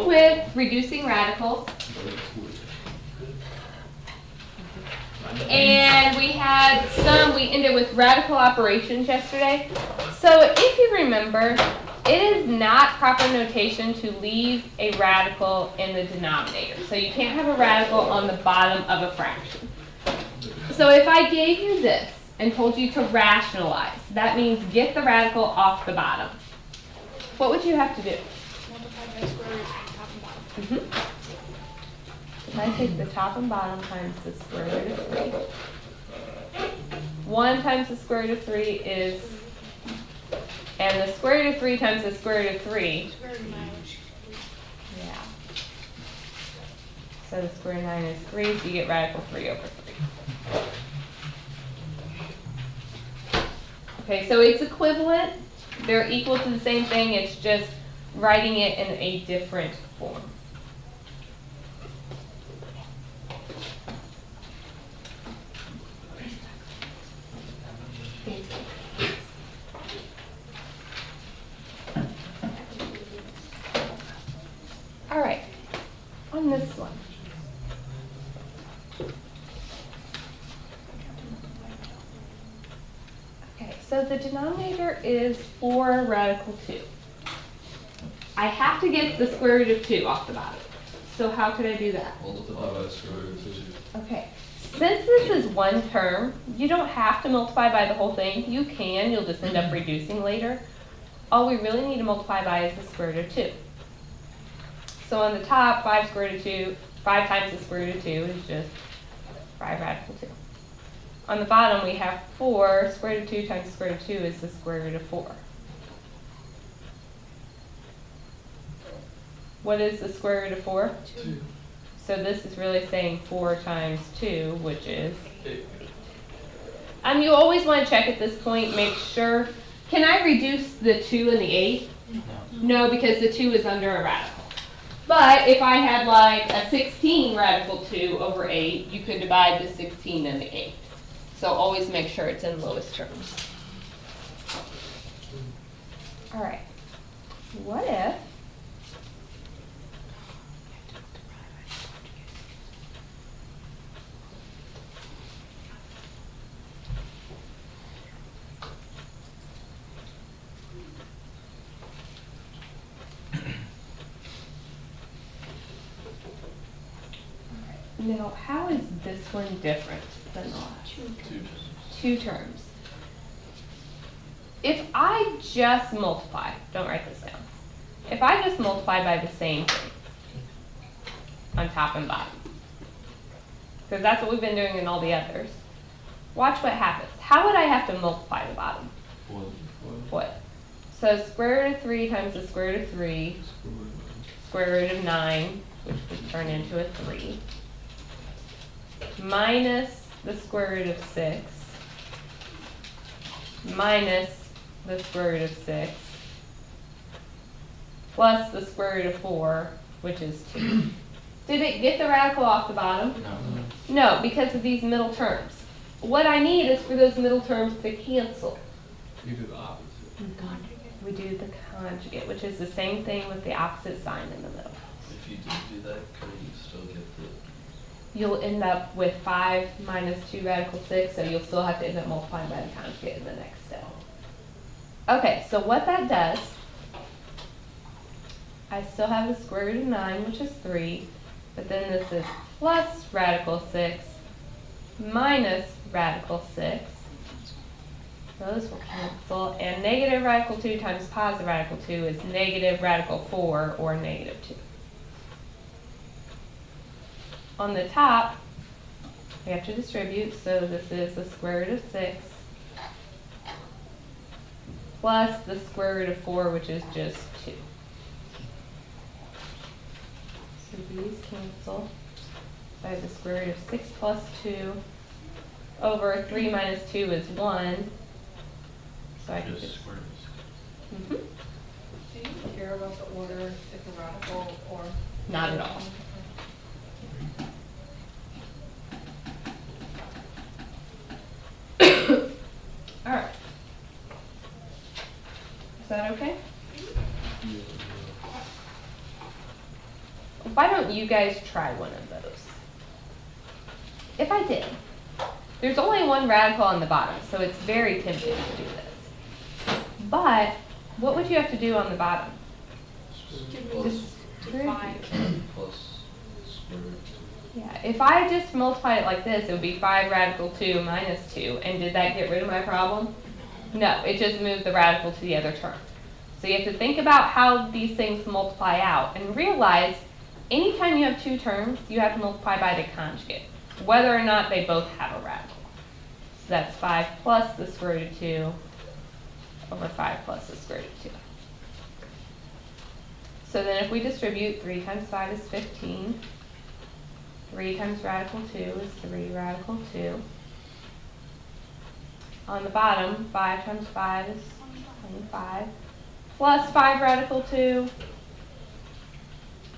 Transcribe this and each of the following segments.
with reducing radicals. And we ended with radical operations yesterday. So if you remember, it is not proper notation to leave a radical in the denominator. So you can't have a radical on the bottom of a fraction. So if I gave you this and told you to rationalize, that means get the radical off the bottom. What would you have to do? Multiply by square root of top and bottom. If I take the top and bottom times the square root of 3, 1 times the square root of 3 is, and the square root of 3 times the square root of 3. Square root of 9. Yeah. So the square root of 9 is 3, so you get radical 3 over 3. Okay, so it's equivalent. They're equal to the same thing. It's just writing it in a different form. All right, on this one. Okay, so the denominator is 4 radical 2. I have to get the square root of 2 off the bottom. So how could I do that? Multiply by the square root of 2. Okay, since this is one term, you don't have to multiply by the whole thing. You can, you'll just end up reducing later. All we really need to multiply by is the square root of 2. So on the top, 5 times the square root of 2 is just 5 radical 2. On the bottom, we have 4. Square root of 2 times the square root of 2 is the square root of 4. What is the square root of 4? 2. So this is really saying 4 times 2, which is 8. You always want to check at this point, make sure. Can I reduce the 2 and the 8? No, because the 2 is under a radical. But if I had like a 16 radical 2 over 8, you could divide the 16 and the 8. So always make sure it's in lowest terms. All right. What if now, how is this one different than the last? 2 terms. If I just multiply, don't write this down. If I just multiply by the same thing on top and bottom, because that's what we've been doing in all the others, watch what happens. How would I have to multiply the bottom? What? So square root of 3 times the square root of 3, square root of 9, which would turn into a 3. Minus the square root of 6, minus the square root of 6, plus the square root of 4, which is 2. Did it get the radical off the bottom? No. No, because of these middle terms. What I need is for those middle terms to cancel. You do the opposite. We do the conjugate, which is the same thing with the opposite sign in the middle. If you didn't do that, could you still get the... You'll end up with 5 minus 2 radical 6, so you'll still have to end up multiplying by the conjugate in the next step. Okay, so what that does, I still have the square root of 9, which is 3, but then this is plus radical 6 minus radical 6. Those will cancel, and negative radical 2 times positive radical 2 is negative radical 4, or negative 2. On the top, we have to distribute, so this is the square root of 6 plus the square root of 4, which is just 2. So these cancel. So I have the square root of 6 plus 2 over 3 minus 2 is 1. So I can just square it. Mm-hmm. Do you care about the order if a radical or? Not at all. All right. Is that okay? why don't you guys try one of those? If I did, there's only one radical on the bottom, so it's very tempting to do this. But what would you have to do on the bottom? Plus, Five. square root. Yeah, if I just multiplied it like this, it would be 5 radical 2 minus 2. And did that get rid of my problem? No, it just moved the radical to the other term. So you have to think about how these things multiply out and realize anytime you have two terms, you have to multiply by the conjugate, whether or not they both have a radical. So that's 5 plus the square root of 2 over 5 plus the square root of 2. So then if we distribute, 3 times 5 is 15. 3 times radical 2 is 3 radical 2. On the bottom, 5 times 5 is 25. Plus 5 radical 2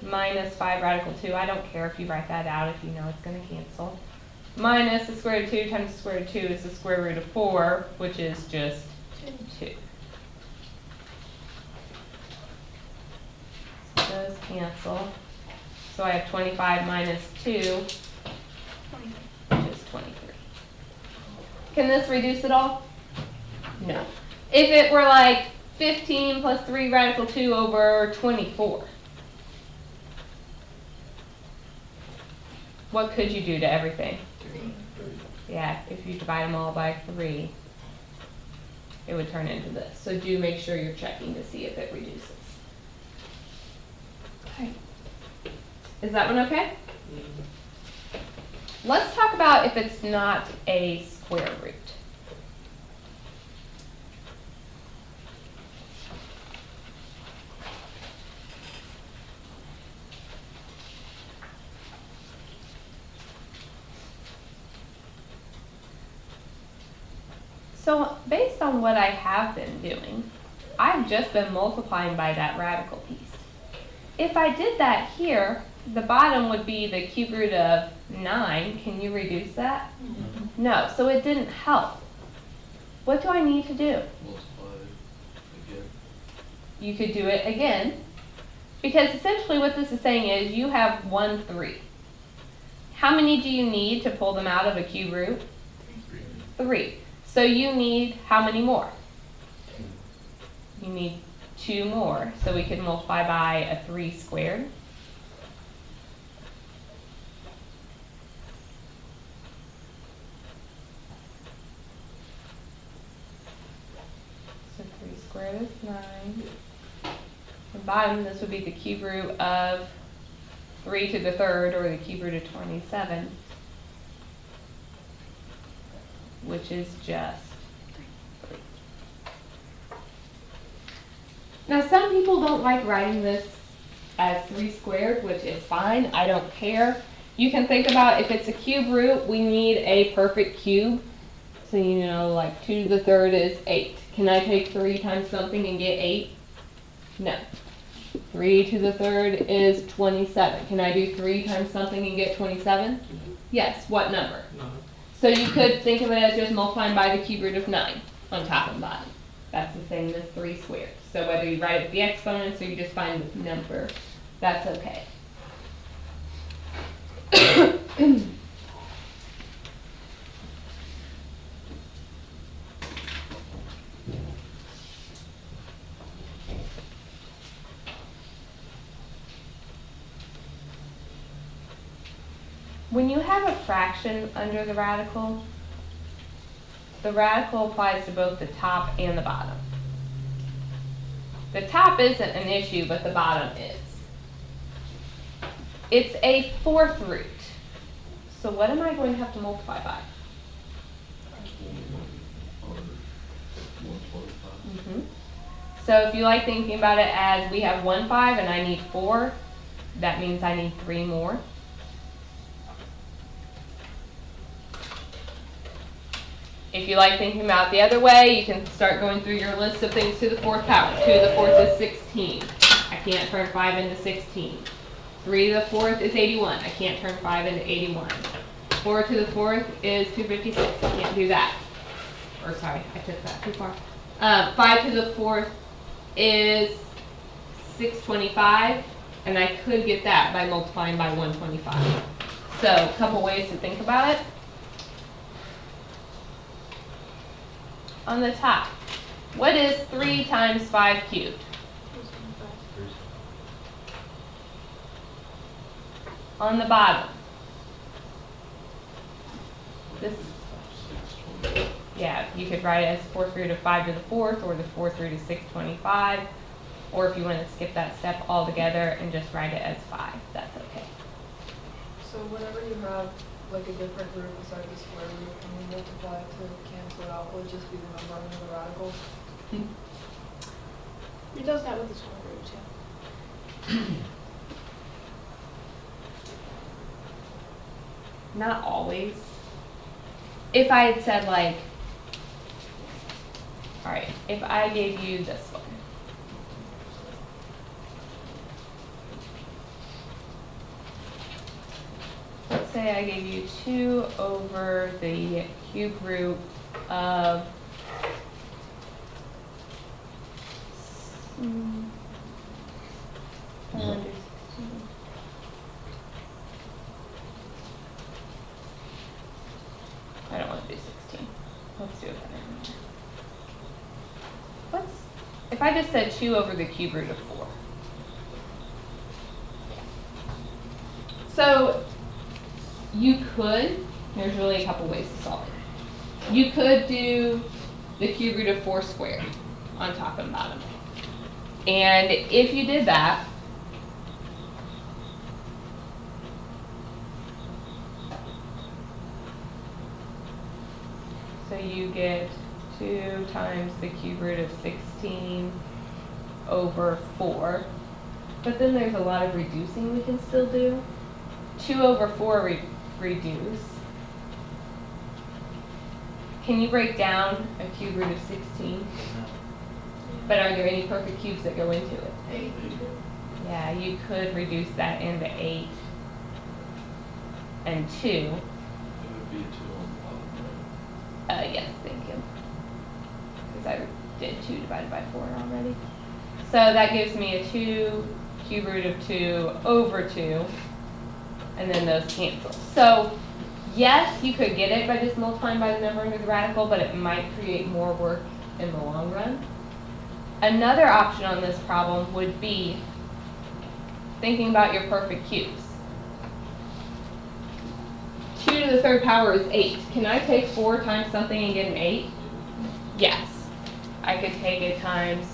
minus 5 radical 2. I don't care if you write that out if you know it's going to cancel. Minus the square root of 2 times the square root of 2 is the square root of 4, which is just 2. So those cancel. So I have 25 minus 2, which is 23. Can this reduce at all? No. If it were like 15 plus 3 radical 2 over 24, what could you do to everything? Yeah, if you divide them all by 3, it would turn into this. So do make sure you're checking to see if it reduces. Okay. Is that one okay? Let's talk about if it's not a square root. So based on what I have been doing, I've just been multiplying by that radical piece. If I did that here, the bottom would be the cube root of 9. Can you reduce that? Mm-hmm. No, so it didn't help. What do I need to do? Multiply again. You could do it again, because essentially what this is saying is you have 1, 3. How many do you need to pull them out of a cube root? 3. So you need how many more? You need 2 more. So we could multiply by a 3 squared. So 3 squared is 9. The bottom, this would be the cube root of 3 to the third, or the cube root of 27, which is just 3. Now some people don't like writing this as 3 squared, which is fine. I don't care. You can think about if it's a cube root, we need a perfect cube. So you know, like 2 to the third is 8. Can I take 3 times something and get 8? No. 3 to the third is 27. Can I do 3 times something and get 27? Yes. What number? 9. So you could think of it as just multiplying by the cube root of 9 on top and bottom. That's the same as 3 squared. So whether you write it with the exponents or you just find the number, that's okay. When you have a fraction under the radical applies to both the top and the bottom. The top isn't an issue, but the bottom is. It's a 4th root. So what am I going to have to multiply by? Or 125. Mm-hmm. So if you like thinking about it as we have 1 5 and I need 4, that means I need 3 more. If you like thinking about it the other way, you can start going through your list of things to the 4th power. 2 to the 4th is 16. I can't turn 5 into 16. 3 to the 4th is 81. I can't turn 5 into 81. 4 to the 4th is 256. I can't do that. Or sorry, I took that too far. 5 to the 4th is 625. And I could get that by multiplying by 125. So a couple ways to think about it. On the top, what is 3 times 5 cubed? On the bottom, this, 6, 20. yeah, you could write it as 4th root of 5 to the 4th, or the 4th root of 625, or if you want to skip that step altogether and just write it as 5, that's okay. So whenever you have like a different root beside the square root and you multiply it to cancel it out, will it just be the number under the radical? It does that with the square root, yeah. Not always. If I had said like, all right, if I gave you this one. Let's say I gave you 2 over the cube root of I don't want to do 16. I don't want to do 16. Let's do it then. If I just said 2 over the cube root of 4. So you could, there's really a couple ways to solve it. You could do the cube root of 4 squared on top and bottom. And if you did that, so you get 2 times the cube root of 16 over 4. But then there's a lot of reducing we can still do. 2 over 4 reduce. Can you break down a cube root of 16? But are there any perfect cubes that go into it? 8. Yeah, you could reduce that into 8 and 2. It would be 2 on the bottom, right? Yes, thank you. Because I did 2 divided by 4 already. So that gives me a 2 cube root of 2 over 2, and then those cancel. So yes, you could get it by just multiplying by the number under the radical, but it might create more work in the long run. Another option on this problem would be thinking about your perfect cubes. 2 to the 3rd power is 8. Can I take 4 times something and get an 8? Yes. I could take it times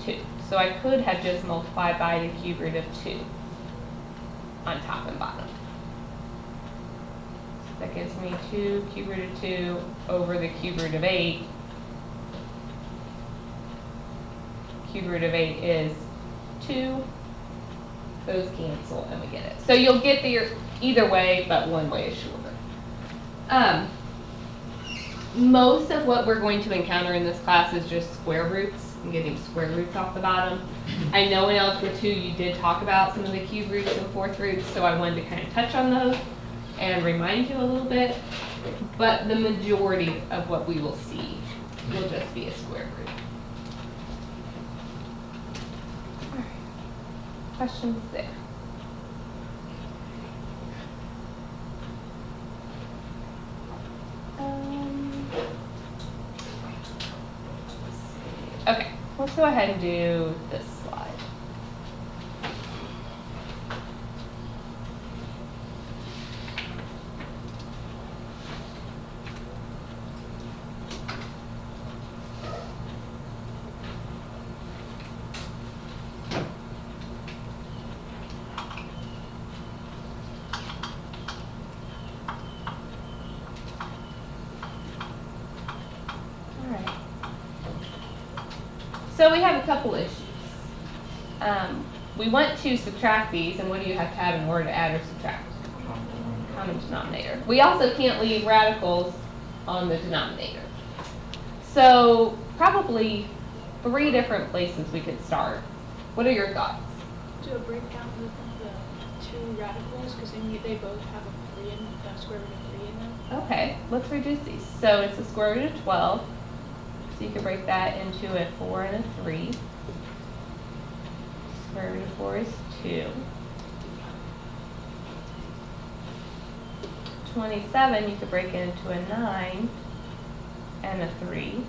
2. So I could have just multiplied by the cube root of 2 on top and bottom. So that gives me 2 cube root of 2 over the cube root of 8. Cube root of 8 is 2. Those cancel and we get it. So you'll get the either way, but one way is shorter. Most of what we're going to encounter in this class is just square roots and getting square roots off the bottom. I know in Algebra 2 you did talk about some of the cube roots and 4th roots, so I wanted to kind of touch on those and remind you a little bit. But the majority of what we will see will just be a square root. All right. Questions there? Okay, let's go ahead and do this slide. So we have a couple issues. We want to subtract these, and what do you have to have in order to add or subtract? Common denominator. We also can't leave radicals on the denominator. So probably 3 different places we could start. What are your thoughts? Do a breakdown with the 2 radicals, because they both have a 3 in the square root of 3 in them. Okay, let's reduce these. So it's the square root of 12. So you can break that into a 4 and a 3. Square root of 4 is 2. 27, you could break it into a 9 and a 3.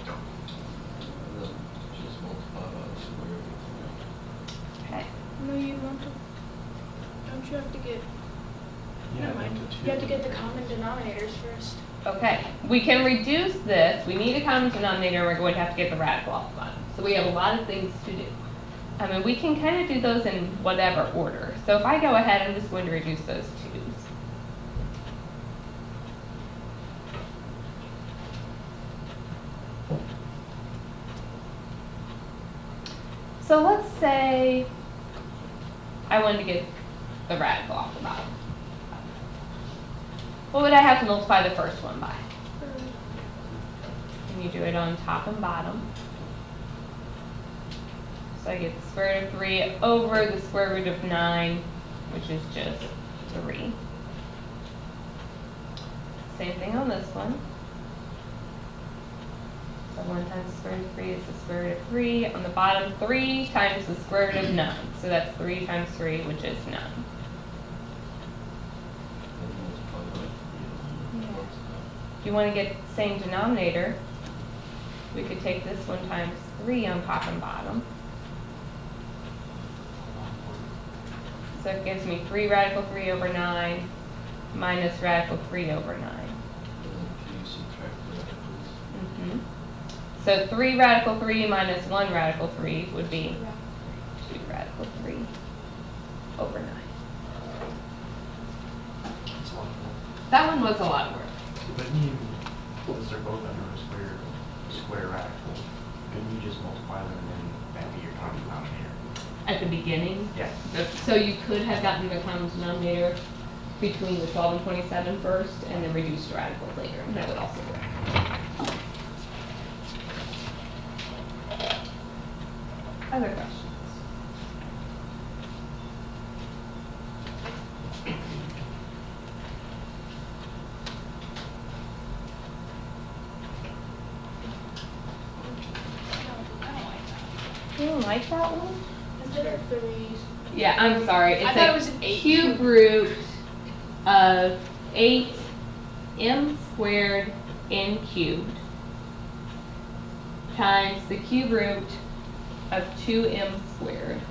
And then just multiply by the square root of Okay. No, you want to. Don't you have to get? Yeah, Never mind. into two. You have to get the common denominators first. Okay, we can reduce this. We need a common denominator, and we're going to have to get the radical off the bottom. So we have a lot of things to do. I mean, we can kind of do those in whatever order. So if I go ahead, I'm just going to reduce those 2's. So let's say I wanted to get the radical off the bottom. What would I have to multiply the first one by? And you do it on top and bottom. So I get the square root of 3 over the square root of 9, which is just 3. Same thing on this one. So 1 times the square root of 3 is the square root of 3. On the bottom, 3 times the square root of 9. So that's 3 times 3, which is 9. And multiply by 3. Yeah. If you want to get the same denominator, we could take this 1 times 3 on top and bottom. So it gives me 3 radical 3 over 9 minus radical 3 over 9. And then can you subtract the radicals? Mm-hmm. So 3 radical 3 minus 1 radical 3 would be 2 radical 3 over 9. It's a lot more. That one was a lot of work. Couldn't you, because they're both under a square radical, couldn't you just multiply them and then that be your common denominator? At the beginning, Yeah. so you could have gotten the common denominator between the 12 and 27 first, and then reduced the radicals later, and that would also work. Other questions? You don't like that one? Instead of 3s. Yeah, I'm sorry. I It's thought a it was an 8. cube root of 8m squared n cubed times the cube root of 2m squared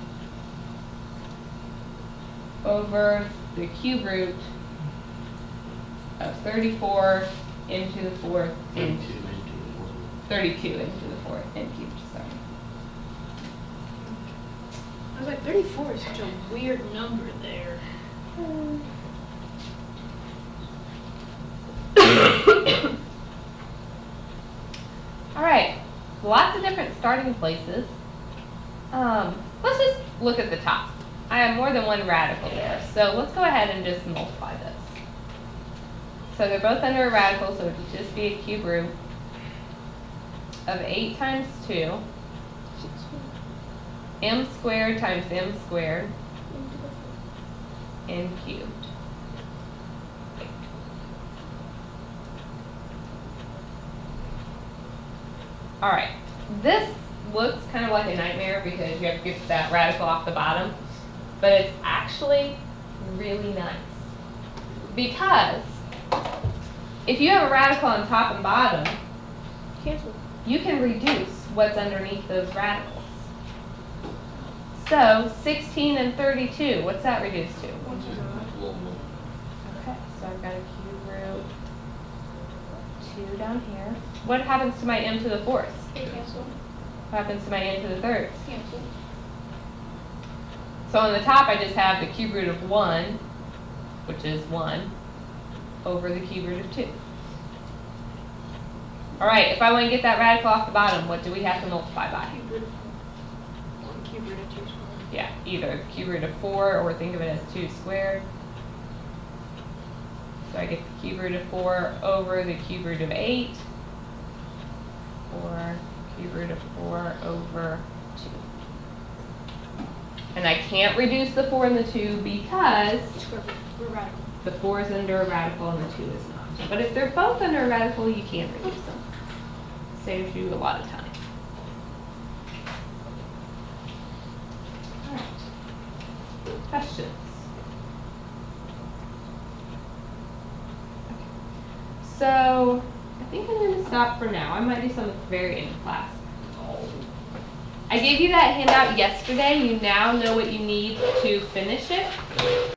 over the cube root of 34 into the fourth n 32 into the fourth n cubed, sorry. I was like, 34 is such a weird number there. All right, lots of different starting places. Let's just look at the top. I have more than one radical there, so let's go ahead and just multiply this. So they're both under a radical, so it would just be a cube root of 8 times 2, m squared times m squared, n cubed. All right, this looks kind of like a nightmare because you have to get that radical off the bottom, but it's actually really nice. Because if you have a radical on top and bottom, Cancel. you can reduce what's underneath those radicals. So 16 and 32, what's that reduced to? Okay, so I've got a cube root 2 down here. What happens to my m to the fourth? Cancel. What happens to my n to the third? Cancel. So on the top I just have the cube root of 1, which is 1, over the cube root of 2. All right, if I want to get that radical off the bottom, what do we have to multiply by? Cube root of 4. Or cube root of 2 squared. Yeah, either cube root of 4 or think of it as 2 squared. So I get the cube root of 4 over the cube root of 8, or cube root of 4 over 2. And I can't reduce the 4 and the 2 because Square root. We're radical. the 4 is under a radical and the 2 is not. But if they're both under a radical, you can reduce them. Saves you a lot of time. questions? So, I think I'm going to stop for now. I might do some at the very end of class. I gave you that handout yesterday. You now know what you need to finish it.